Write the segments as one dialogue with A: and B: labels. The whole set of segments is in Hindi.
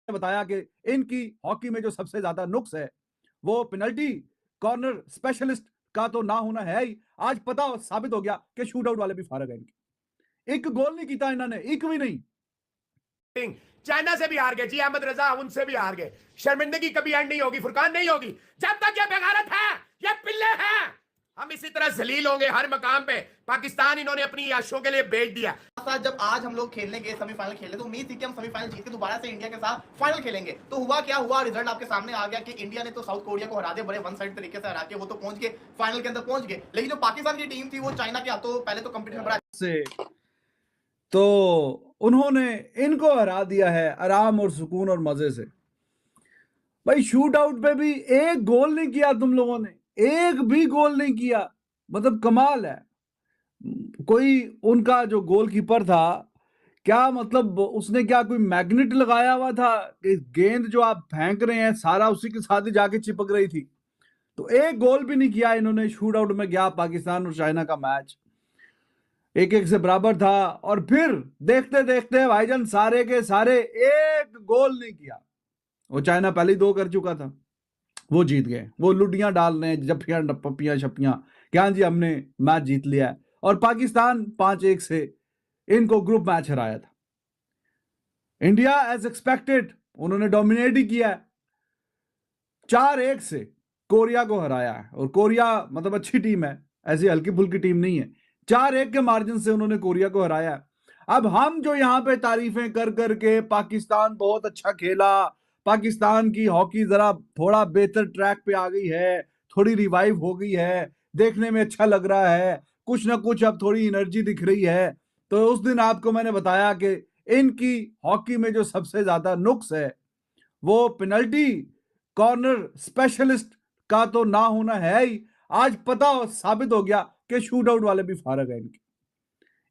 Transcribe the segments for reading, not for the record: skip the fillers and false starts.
A: बताया कि इनकी हॉकी में जो सबसे ज्यादा नुक्स है वो पेनल्टी कॉर्नर स्पेशलिस्ट का तो ना होना है ही। आज पता साबित हो गया कि शूट आउट वाले भी फारग है इनके। एक गोल नहीं किया इन्होंने, एक भी नहीं।
B: चाइना से भी हार गए, जी अहमद रजा उनसे भी हार गए। शर्मिंदगी कभी एंड नहीं होगी फुरकान, नहीं होगी जब तक ये बेगारत है, ये पिल्ले हैं। हम इसी तरह जलील होंगे हर मकाम पे। पाकिस्तान इन्होंने अपनी याशों के लिए बेच दिया।
C: जब आज हम लोग खेलने गए सेमीफाइनल खेलने, तो उम्मीद थी कि हम सेमीफाइनल जीत के दोबारा से इंडिया के साथ फाइनल खेलेंगे। तो हुआ क्या हुआ, रिजल्ट आपके सामने आ गया कि इंडिया ने तो साउथ कोरिया को हरा दिया, बड़े वन साइड तरीके से हरा के वो तो पहुंच गए, फाइनल के अंदर पहुंच गए। लेकिन जो पाकिस्तान की टीम थी वो चाइना के हाथों पहले तो कंपटीशन बड़ा
A: से तो उन्होंने इनको हरा दिया है आराम और सुकून और मजे से। भाई शूट आउट पे भी एक गोल नहीं किया तुम लोगों ने, एक भी गोल नहीं किया, मतलब कमाल है। कोई उनका जो गोलकीपर था, क्या मतलब उसने क्या कोई मैग्नेट लगाया हुआ था कि गेंद जो आप फेंक रहे हैं सारा उसी के साथ ही जाके चिपक रही थी। तो एक गोल भी नहीं किया इन्होंने। शूट आउट में गया पाकिस्तान और चाइना का मैच 1-1 से बराबर था, और फिर देखते देखते भाईजान सारे के सारे एक गोल नहीं किया। वो चाइना पहले ही 2 कर चुका था, वो जीत गए। वो लुडियां डाल रहे हैं, जफ्फियां पप्पियां छप्पियां, क्या जी हमने मैच जीत लिया है। और पाकिस्तान 5-1 से इनको ग्रुप मैच हराया था। इंडिया एज एक्सपेक्टेड उन्होंने डोमिनेट ही किया है, 4-1 से कोरिया को हराया है। और कोरिया मतलब अच्छी टीम है, ऐसी हल्की फुल्की टीम नहीं है। 4-1 के मार्जिन से उन्होंने कोरिया को हराया है। अब हम जो यहां पे तारीफें कर करके पाकिस्तान बहुत अच्छा खेला, पाकिस्तान की हॉकी जरा थोड़ा बेहतर ट्रैक पे आ गई है, थोड़ी रिवाइव हो गई है, देखने में अच्छा लग रहा है, कुछ ना कुछ अब थोड़ी एनर्जी दिख रही है। तो उस दिन आपको मैंने बताया कि इनकी हॉकी में जो सबसे ज्यादा नुक्स है वो पेनल्टी कॉर्नर स्पेशलिस्ट का तो ना होना है ही। आज पता साबित हो गया कि शूट आउट वाले भी फारग है इनके।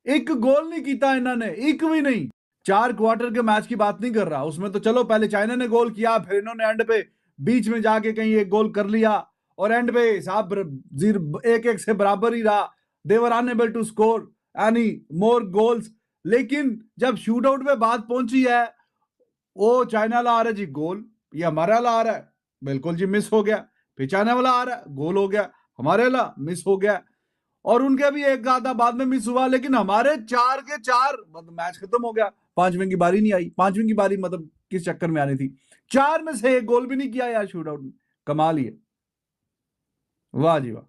A: एक गोल नहीं किया इन्होंने, एक भी नहीं। 4 क्वार्टर के मैच की बात नहीं कर रहा, उसमें तो चलो पहले चाइना ने गोल किया, फिर इन्होंने एंड पे बीच में जाके कहीं एक गोल कर लिया, और एंड पे साहब 1-1 से बराबर ही रहा। They were unable to score any more goals. लेकिन जब शूट आउट पे बात पहुंची है, वो चाइना ला आ रहा है जी गोल, ये हमारा ला आ रहा है, बिल्कुल जी मिस हो गया। फिर चाइना वाला आ रहा है, गोल हो गया, हमारे ला मिस हो गया। और उनके भी एक आधा बाद में मिस हुआ, लेकिन हमारे 4 के 4 मतलब मैच खत्म हो गया। 5वीं की बारी नहीं आई, 5वीं की बारी मतलब किस चक्कर में आनी थी। 4 में से एक गोल भी नहीं किया यार शूट आउट में। कमाल ही है, वाह जी वाह,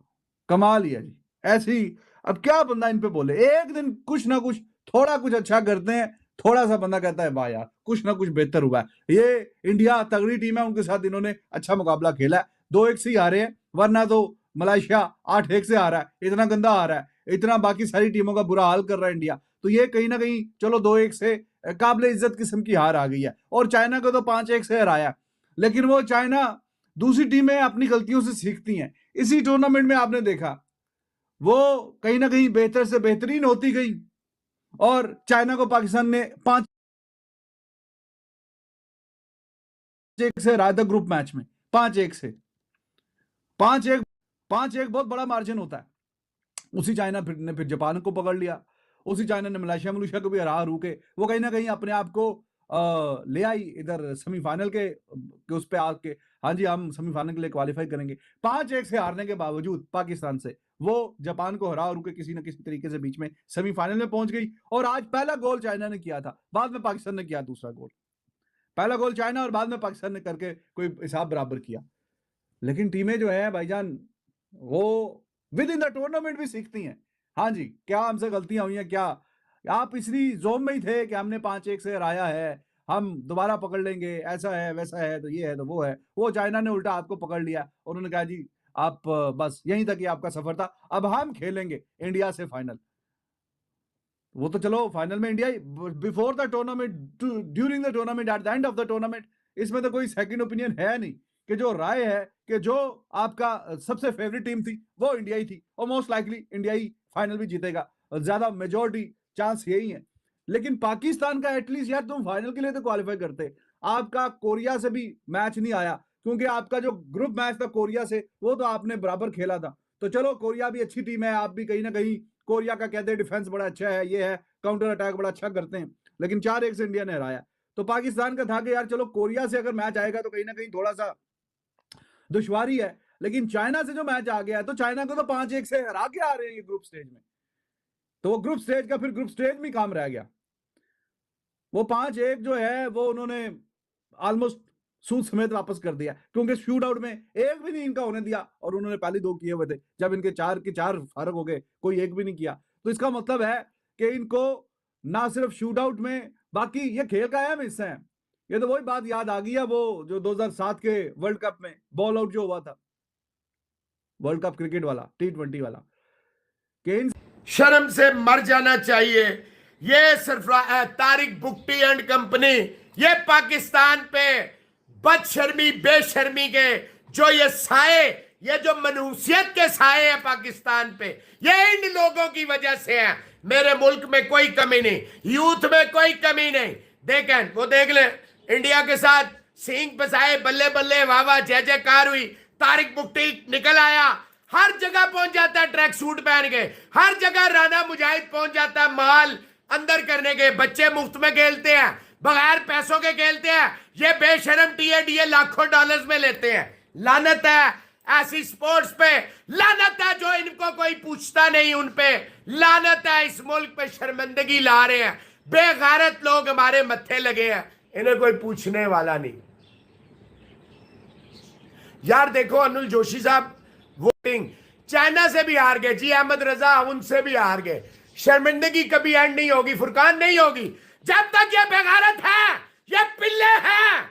A: कमाल ही है जी। ऐसे ही अब क्या बंदा इन पे बोले, एक दिन कुछ ना कुछ थोड़ा कुछ अच्छा करते हैं, थोड़ा सा बंदा कहता है वाह यार कुछ ना कुछ बेहतर हुआ है। ये इंडिया तगड़ी टीम है, उनके साथ इन्होंने अच्छा मुकाबला खेला है। 2-1 से ही हारे हैं, वरना तो मलेशिया 8-1 से हारा है। इतना गंदा हारा है, इतना बाकी सारी टीमों का बुरा हाल कर रहा है इंडिया। तो ये कहीं ना कहीं चलो 2-1 से काबिल इज्जत किस्म की हार आ गई है। और चाइना को तो 5-1 से हराया, लेकिन वो चाइना दूसरी टीमें अपनी गलतियों से सीखती हैं। इसी टूर्नामेंट में आपने देखा वो कहीं ना कहीं बेहतर से बेहतरीन होती गई, और चाइना को पाकिस्तान ने 5-1 से हराया था ग्रुप मैच में। 5-1 से 5-1 5-1 बहुत बड़ा मार्जिन होता है। उसी चाइना ने फिर जापान को पकड़ लिया, उसी चाइना ने मलेशिया को भी हरा हरू के वो कहीं ना कहीं अपने आप को ले आई इधर सेमीफाइनल के उस पे आके, हाँ जी हम सेमीफाइनल के लिए क्वालिफाई करेंगे। 5-1 से हारने के बावजूद पाकिस्तान से वो जापान को हरा हरू के किसी ना किसी तरीके से बीच में सेमीफाइनल में पहुंच गई। और आज पहला गोल चाइना ने किया था, बाद में पाकिस्तान ने किया दूसरा गोल। पहला गोल चाइना और बाद में पाकिस्तान ने करके कोई हिसाब बराबर किया। लेकिन टीमें जो है भाईजान वो विद इन द टूर्नामेंट भी सीखती हैं। हाँ जी, क्या हमसे गलतियां हुई हैं, क्या आप इसी जोन में ही थे कि हमने 5-1 से हराया है, हम दोबारा पकड़ लेंगे, ऐसा है वैसा है, तो ये है तो वो है। वो चाइना ने उल्टा आपको पकड़ लिया, उन्होंने कहा जी आप बस यहीं तक ही आपका सफर था, अब हम खेलेंगे इंडिया से फाइनल। वो तो चलो फाइनल में India before the tournament, during the tournament, at the end of the tournament, इसमें तो कोई सेकंड ओपिनियन है नहीं कि जो राय है कि जो आपका सबसे फेवरेट टीम थी वो इंडिया ही थी, और मोस्ट लाइकली इंडिया ही फाइनल भी जीतेगा, ज्यादा मेजोरिटी चांस यही है। लेकिन पाकिस्तान का एटलीस्ट यार तुम फाइनल के लिए तो क्वालिफाई करते। आपका कोरिया से भी मैच नहीं आया, क्योंकि आपका जो ग्रुप मैच था कोरिया से वो तो आपने बराबर खेला था। तो चलो कोरिया भी अच्छी टीम है, आप भी कहीं ना कहीं कोरिया का कहते हैं डिफेंस बड़ा अच्छा है, ये है काउंटर अटैक बड़ा अच्छा करते हैं, लेकिन 4-1 से इंडिया ने हराया। तो पाकिस्तान का था कि यार चलो कोरिया से अगर मैच आएगा तो कहीं ना कहीं थोड़ा सा दुश्वारी है, लेकिन चाइना से जो मैच आ गया है तो चाइना को तो 5-1 से हरा के आ रहे हैं ये ग्रुप स्टेज में, तो वो ग्रुप स्टेज का फिर ग्रुप स्टेज में काम रह गया। वो 5-1 जो है वो उन्होंने ऑलमोस्ट सूद समेत वापस कर दिया, क्योंकि शूट आउट में एक भी नहीं इनका होने दिया और उन्होंने पहले 2 किए हुए थे, जब इनके 4 के 4 फारग हो गए कोई एक भी नहीं किया। तो इसका मतलब है कि इनको ना सिर्फ शूट आउट में, बाकी ये खेल का अहम हिस्सा है। ये तो वही बात याद आ गई है वो जो 2007 के वर्ल्ड कप में बॉल आउट जो हुआ था, वर्ल्ड कप क्रिकेट वाला T20 वाला, कि इन
B: शर्म से मर जाना चाहिए। ये सिर्फ तारिक बुक्टी एंड कंपनी, ये पाकिस्तान पे बदशर्मी बेशर्मी के जो ये साए, ये जो मनूसियत के साए है पाकिस्तान पे, ये इन लोगों की वजह से है। मेरे मुल्क में कोई कमी नहीं, यूथ में कोई कमी नहीं। देखें वो देख ले, इंडिया के साथ सींग पसाए, बल्ले बल्ले वाह वाह जय जयकार हुई, तारिक बुक्टी निकल आया, हर जगह पहुंच जाता है ट्रैक सूट पहन के, हर जगह राना मुजाहिद पहुंच जाता है माल अंदर करने के। बच्चे मुफ्त में खेलते हैं, बगैर पैसों के खेलते हैं। ये बेशरम टीए लाखों डॉलर्स में लेते हैं। लानत है ऐसी स्पोर्ट्स पे, लानत है जो इनको कोई पूछता नहीं उन पे, लानत है इस मुल्क पे शर्मिंदगी ला रहे हैं। बेगैरत लोग हमारे मत्थे लगे हैं, इन्हें कोई पूछने वाला नहीं। यार देखो अनुल जोशी साहब वोटिंग चाइना से भी हार गए जी, अहमद रजा उनसे भी हार गए। शर्मिंदगी कभी एंड नहीं होगी फुरकान, नहीं होगी जब तक ये बेगारत है, ये पिल्ले हैं।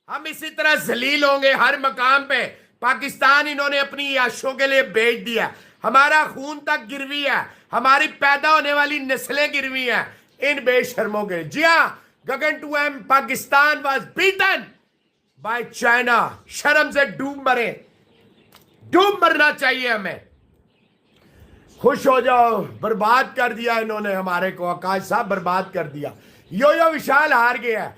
B: हम इसी तरह जलील होंगे हर मकाम पे। पाकिस्तान इन्होंने अपनी याशों के लिए बेच दिया, हमारा खून तक गिरवी है, हमारी पैदा होने वाली नस्लें गिरवी हैं इन बेशर्मों के। जी हाँ, Gagan to M Pakistan was beaten by China. शर्म से डूब मरे, डूब मरना चाहिए हमें। खुश हो जाओ, बर्बाद कर दिया इन्होंने हमारे को, आकाश साहब बर्बाद कर दिया। यो विशाल हार गया,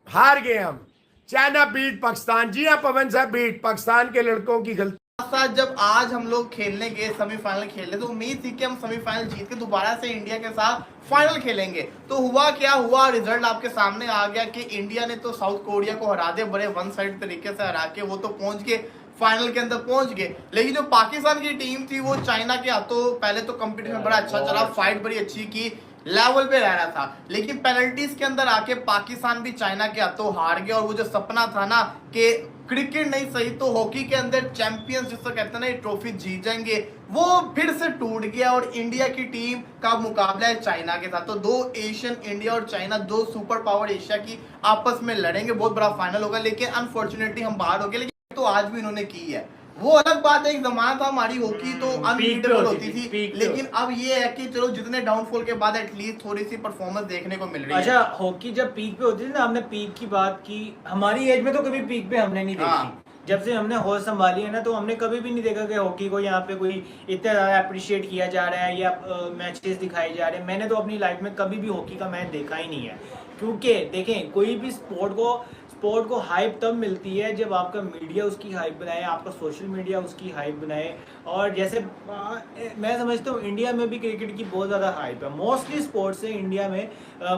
B: हार गए हम। चाइना बीट पाकिस्तान, जी हाँ पवन साहब बीट पाकिस्तान के लड़कों की गलती।
C: साथ जब आज हम लोग खेलने गए सेमीफाइनल खेलने, तो उम्मीद थी कि हम सेमीफाइनल जीत के दोबारा से इंडिया के साथ फाइनल खेलेंगे। तो हुआ क्या हुआ, रिजल्ट आपके सामने आ गया कि इंडिया ने तो साउथ कोरिया को हरा दिया, बड़े वन साइड तरीके से हरा के वो तो पहुंच गए फाइनल के अंदर पहुंच गए। लेकिन जो पाकिस्तान की टीम थी वो चाइना के हाथों पहले तो कंपटीशन बड़ा अच्छा चला, फाइट बड़ी अच्छी की, लेवल पे रह रहा था, लेकिन पेनल्टीज के अंदर आके पाकिस्तान भी चाइना के हाथों हार गया। और वो जो सपना था ना कि क्रिकेट नहीं सही तो हॉकी के अंदर चैंपियंस जिसको कहते हैं ना ट्रॉफी जीत जाएंगे, वो फिर से टूट गया। और इंडिया की टीम का मुकाबला है चाइना के साथ। तो दो एशियन, इंडिया और चाइना, दो सुपर पावर एशिया की आपस में लड़ेंगे, बहुत बड़ा फाइनल होगा। लेकिन अनफॉर्चुनेटली हम बाहर हो गए, लेकिन तो आज भी इन्होंने की है। वो अलग बात है, एक जमाना था हमारी हॉकी तो अनबीटेबल होती थी, लेकिन अब ये है कि चलो जितने डाउनफॉल के बाद एटलीस्ट थोड़ी सी परफॉर्मेंस देखने को मिल रही है।
D: अच्छा, हॉकी जब पीक पे होती थी ना, हमने पीक की बात की, हमारी एज में तो कभी पीक पे हमने नहीं देखी। जब से हमने होश संभाली है ना, तो हमने कभी भी नहीं देखा कि हॉकी को यहाँ पे कोई इतना ज्यादा अप्रिशिएट किया जा रहा है या मैचेस दिखाए जा रहे हैं। मैंने तो अपनी लाइफ में कभी भी हॉकी का मैच देखा ही नहीं है, क्योंकि देखें कोई भी स्पोर्ट को हाइप तब मिलती है जब आपका मीडिया उसकी हाइप बनाए, आपका सोशल मीडिया उसकी हाइप बनाए। और जैसे मैं समझता हूँ इंडिया में भी क्रिकेट की बहुत ज़्यादा हाइप है। मोस्टली स्पोर्ट्स से इंडिया में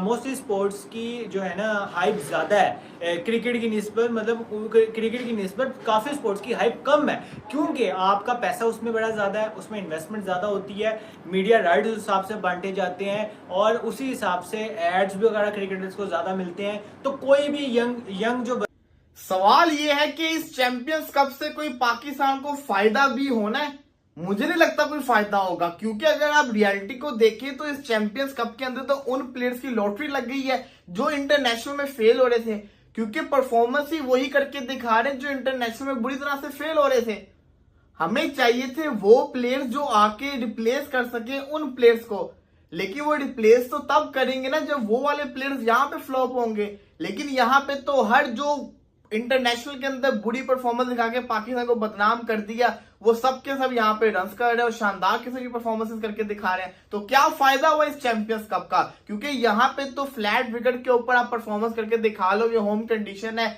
D: मोस्टली स्पोर्ट्स की जो है ना हाइप ज़्यादा है क्रिकेट की निस्बत, मतलब क्रिकेट की निस्बत काफ़ी स्पोर्ट्स की हाइप कम है, क्योंकि आपका पैसा उसमें बड़ा ज़्यादा है, उसमें इन्वेस्टमेंट ज़्यादा होती है, मीडिया राइट्स उस हिसाब से बांटे जाते हैं और उसी हिसाब से एड्स भी वगैरह क्रिकेटर्स को ज़्यादा मिलते हैं। तो कोई भी यंग जो
C: सवाल ये है कि इस चैंपियंस कप से कोई पाकिस्तान को फायदा भी होना है? मुझे नहीं लगता कोई फायदा होगा, क्योंकि अगर आप रियलिटी को देखें तो इस चैंपियंस कप के अंदर तो उन प्लेयर्स की लॉटरी लग गई है जो इंटरनेशनल में फेल हो रहे थे, क्योंकि परफॉर्मेंस ही वही करके दिखा रहे जो इंटरनेशनल में बुरी तरह से फेल हो रहे थे। हमें चाहिए थे वो प्लेयर्स जो आके रिप्लेस कर सके उन प्लेयर्स को, लेकिन वो रिप्लेस तो तब करेंगे ना जब वो वाले प्लेयर्स यहाँ पे फ्लॉप होंगे। लेकिन यहाँ पे तो हर जो इंटरनेशनल के अंदर बुरी परफॉर्मेंस दिखा के पाकिस्तान को बदनाम कर दिया, वो सब के सब यहाँ पे रन कर रहे हैं और शानदार किस्म की परफॉर्मेंसेस करके दिखा रहे हैं। तो क्या फायदा हुआ इस चैंपियंस कप का, क्योंकि यहाँ पे तो फ्लैट विकेट के ऊपर आप परफॉर्मेंस करके दिखा लो, ये होम कंडीशन है,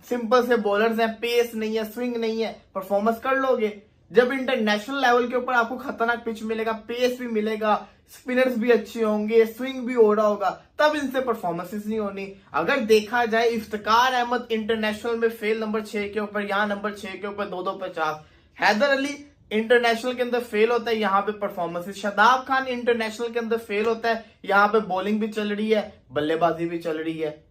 C: सिंपल से बॉलर्स हैं, पेस नहीं है, स्विंग नहीं है, परफॉर्मेंस कर लोगे। जब इंटरनेशनल लेवल के ऊपर आपको खतरनाक पिच मिलेगा, पेस भी मिलेगा, स्पिनर्स भी अच्छे होंगे, स्विंग भी हो रहा होगा, तब इनसे परफॉर्मेंसेस नहीं होनी। अगर देखा जाए इफ्तिकार अहमद इंटरनेशनल में फेल नंबर 6 के ऊपर, यहाँ नंबर 6 के ऊपर 2-2 50। हैदर अली इंटरनेशनल के अंदर फेल होता है, यहाँ पे परफॉर्मेंसेस। शादाब खान इंटरनेशनल के अंदर फेल होता है, यहाँ पे बॉलिंग भी चल रही है, बल्लेबाजी भी चल रही है।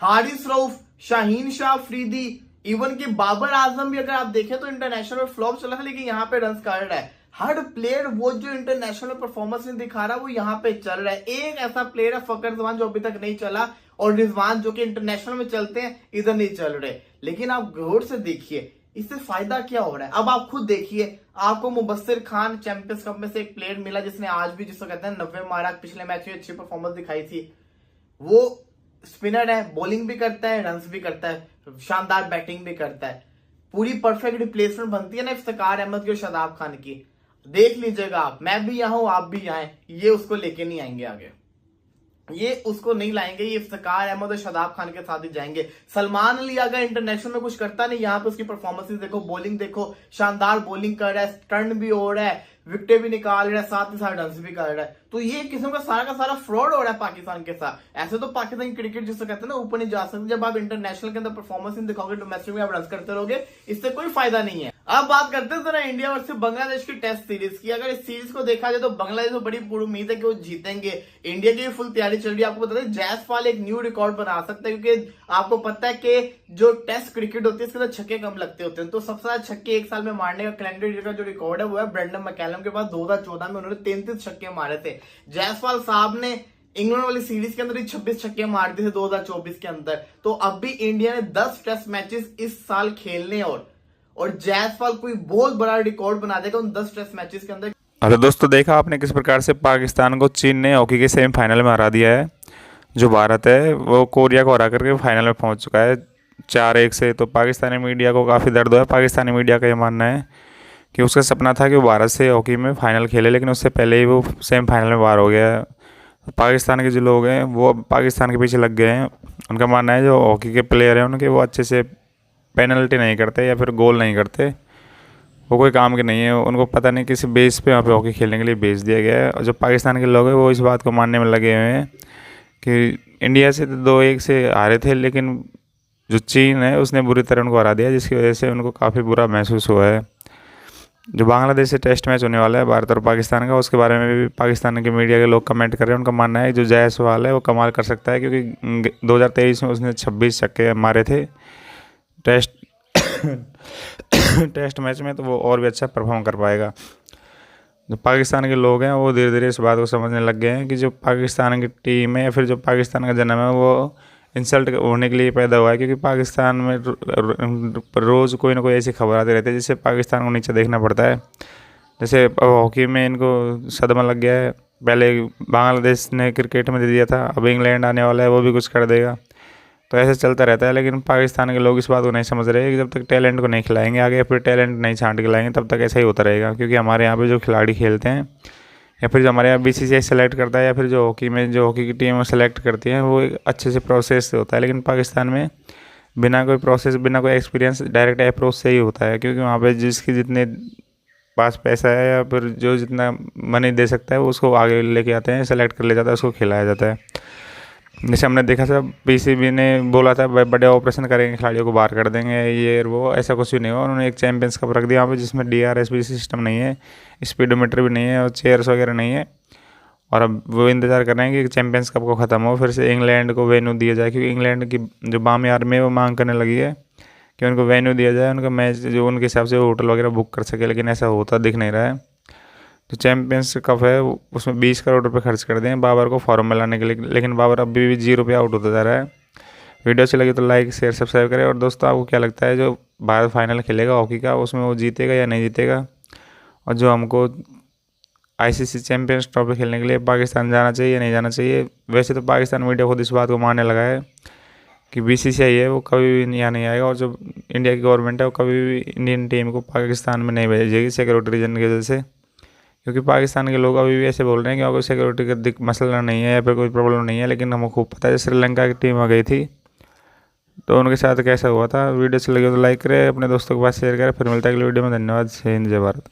C: हारिस रऊफ, शाहीन शाह अफरीदी, इवन कि बाबर आजम भी अगर आप देखें तो इंटरनेशनल में फ्लॉप चला था, लेकिन यहाँ पे रन कर रहा है। हर प्लेयर वो जो इंटरनेशनल में परफॉर्मेंस नहीं दिखा रहा वो यहाँ पे चल रहा है। एक ऐसा प्लेयर है फकर जमान जो अभी तक नहीं चला, और रिजवान जो कि इंटरनेशनल में चलते हैं इधर नहीं चल रहे। लेकिन आप गौर से देखिए इससे फायदा क्या हो रहा है। अब आप खुद देखिए, आपको मुबस्सिर खान चैंपियंस कप में से एक प्लेयर मिला जिसने आज भी, जिसको कहते हैं 90 मारा, पिछले मैच में अच्छी परफॉर्मेंस दिखाई थी। वो स्पिनर है, बॉलिंग भी करता है, रन्स भी करता है, शानदार बैटिंग भी करता है। पूरी परफेक्ट रिप्लेसमेंट बनती है ना इफ्तिकार अहमद की और शादाब खान की। देख लीजिएगा आप, मैं भी यहाँ हूं, आप भी यहाँ हैं, ये उसको लेके नहीं आएंगे आगे, ये उसको नहीं लाएंगे, ये इफ्तिकार अहमद और शादाब खान के साथ ही जाएंगे। सलमान अली अगर इंटरनेशनल में कुछ करता नहीं, यहाँ पे उसकी परफॉर्मेंसेस देखो, बॉलिंग देखो, शानदार बॉलिंग कर रहा है, टर्न भी हो रहा है, विकेटें भी निकाल रहा है, साथ ही साथ रन भी कर रहा है। तो ये किस्म का सारा फ्रॉड हो रहा है पाकिस्तान के साथ। ऐसे तो पाकिस्तान क्रिकेट जिसको कहते हैं ना ऊपर नहीं जा सकते, जब आप इंटरनेशनल के अंदर परफॉर्मेंस नहीं दिखाओगे, डोमेस्टिक में आप रन करते रहोगे, इससे कोई फायदा नहीं है। अब बात करते हैं जरा इंडिया वर्सेस बांग्लादेश की टेस्ट सीरीज की। अगर इस सीरीज को देखा जाए तो बांग्लादेश को बड़ी पूरी उम्मीद है कि वो जीतेंगे। इंडिया की फुल तैयारी चल रही है। आपको बता दें जायसवाल एक न्यू रिकॉर्ड बना सकता है, क्योंकि आपको पता है कि जो टेस्ट क्रिकेट होती है इसके अंदर छक्के कम लगते होते हैं। तो सबसे ज्यादा छक्के एक साल में मारने का कैलेंडर का जो रिकॉर्ड है वो है ब्रेंडन मैकैलम के पास। 2014 में उन्होंने 33 छक्के मारे थे। जायसवाल साहब ने इंग्लैंड वाली सीरीज के अंदर ही 26 छक्के मार दिए थे 2024 के अंदर। तो अब भी इंडिया ने 10 टेस्ट मैचेस इस साल खेलने, और जायसवाल कोई बहुत बड़ा रिकॉर्ड बना देगा उन 10 टेस्ट मैचेस के अंदर।
E: अरे दोस्तों, देखा आपने किस प्रकार से पाकिस्तान को चीन ने हॉकी के सेमीफाइनल में हरा दिया है। जो भारत है वो कोरिया को हरा करके फाइनल में पहुंच चुका है 4-1 से। तो पाकिस्तानी मीडिया को काफ़ी दर्द हुआ है। पाकिस्तानी मीडिया का ये मानना है कि उसका सपना था कि वो भारत से हॉकी में फ़ाइनल खेले, लेकिन उससे पहले ही वो सेमीफाइनल में बाहर हो गया है। पाकिस्तान के जो लोग हैं वो पाकिस्तान के पीछे लग गए हैं। उनका मानना है जो हॉकी के प्लेयर हैं उनके वो अच्छे से पेनल्टी नहीं करते या फिर गोल नहीं करते, वो कोई काम के नहीं है। उनको पता नहीं किसी बेस पे वहाँ पे हॉकी खेलने के लिए भेज दिया गया है। और जो पाकिस्तान के लोग हैं वो इस बात को मानने में लगे हुए हैं कि इंडिया से तो 2-1 से हारे थे, लेकिन जो चीन है उसने बुरी तरह उनको हरा दिया, जिसकी वजह से उनको काफ़ी बुरा महसूस हुआ है। जो बांग्लादेश से टेस्ट मैच होने वाला है भारत और पाकिस्तान का, उसके बारे में भी पाकिस्तान के मीडिया के लोग कमेंट कर रहे हैं। उनका मानना है जो जायसवाल है वो कमाल कर सकता है, क्योंकि 2023 में उसने 26 छक्के मारे थे टेस्ट मैच में, तो वो और भी अच्छा परफॉर्म कर पाएगा। जो पाकिस्तान के लोग हैं वो धीरे धीरे इस बात को समझने लग गए हैं कि जो पाकिस्तान की टीम है या फिर जो पाकिस्तान का जन्म है वो इंसल्ट होने के लिए पैदा हुआ है, क्योंकि पाकिस्तान में रोज़ कोई ना कोई ऐसी खबर आती रहती है जिससे पाकिस्तान को नीचे देखना पड़ता है। जैसे हॉकी में इनको सदमा लग गया है, पहले बांग्लादेश ने क्रिकेट में दे दिया था, अब इंग्लैंड आने वाला है वो भी कुछ कर देगा। तो ऐसे चलता रहता है। लेकिन पाकिस्तान के लोग इस बात को नहीं समझ रहे कि जब तक टैलेंट को नहीं खिलाएंगे आगे, फिर टैलेंट नहीं छांट के लाएंगे, तब तक ऐसा ही होता रहेगा। क्योंकि हमारे यहाँ पे जो खिलाड़ी खेलते हैं या फिर जो हमारे यहाँ BCCI सेलेक्ट करता है या फिर जो हॉकी में जो हॉकी की टीम सेलेक्ट करती है वो एक अच्छे से प्रोसेस से होता है। लेकिन पाकिस्तान में बिना कोई प्रोसेस, बिना कोई एक्सपीरियंस, डायरेक्ट अप्रोच से ही होता है। क्योंकि वहाँ पे जिसकी जितने पास पैसा है या फिर जो जितना मनी दे सकता है वो उसको आगे लेके आते हैं, सेलेक्ट कर ले जाता है, उसको खिलाया जाता है। जैसे हमने देखा था PCB ने बोला था बड़े ऑपरेशन करेंगे, खिलाड़ियों को बाहर कर देंगे, ये वो, ऐसा कुछ भी नहीं हुआ। उन्होंने एक चैंपियंस कप रख दिया वहाँ पे जिसमें DRS भी सिस्टम नहीं है, स्पीडोमीटर भी नहीं है और चेयर्स वगैरह नहीं है। और अब वो इंतज़ार कर रहे हैं कि चैंपियंस कप को ख़त्म हो फिर से इंग्लैंड को वेन्यू दिया जाए, क्योंकि इंग्लैंड की जो बामी आर्मी है वो मांग करने लगी है कि उनको वेन्यू दिया जाए, उनका मैच जो उनके हिसाब से होटल वगैरह बुक कर सके। लेकिन ऐसा होता दिख नहीं रहा है। जो चैंपियंस कप है उसमें 20 करोड़ रुपए खर्च कर दें बाबर को फॉर्म में लाने के लिए, लेकिन बाबर अभी भी 0 पे आउट होता जा रहा है। वीडियो अच्छी लगी तो लाइक शेयर सब्सक्राइब करें। और दोस्तों, आपको क्या लगता है जो भारत फाइनल खेलेगा हॉकी का उसमें वो जीतेगा या नहीं जीतेगा? और जो हमको ICC चैंपियंस ट्रॉफी खेलने के लिए पाकिस्तान जाना चाहिए या नहीं जाना चाहिए? वैसे तो पाकिस्तान मीडिया खुद इस बात को मानने लगा है कि BCCI है वो कभी भी यहाँ नहीं आएगा, और जो इंडिया की गवर्नमेंट है वो कभी भी इंडियन टीम को पाकिस्तान में नहीं भेजेगी सिक्योरिटी रीजन की वजह से। क्योंकि पाकिस्तान के लोग अभी भी ऐसे बोल रहे हैं कि कोई सिक्योरिटी का मसला नहीं है या फिर कोई प्रॉब्लम नहीं है। लेकिन हमको खूब पता है श्रीलंका की टीम आ गई थी तो उनके साथ कैसा हुआ था। वीडियो अच्छी लगी हो तो लाइक करें, अपने दोस्तों के पास शेयर करें। फिर मिलता है अगली वीडियो में। धन्यवाद। जय हिंद, जय भारत।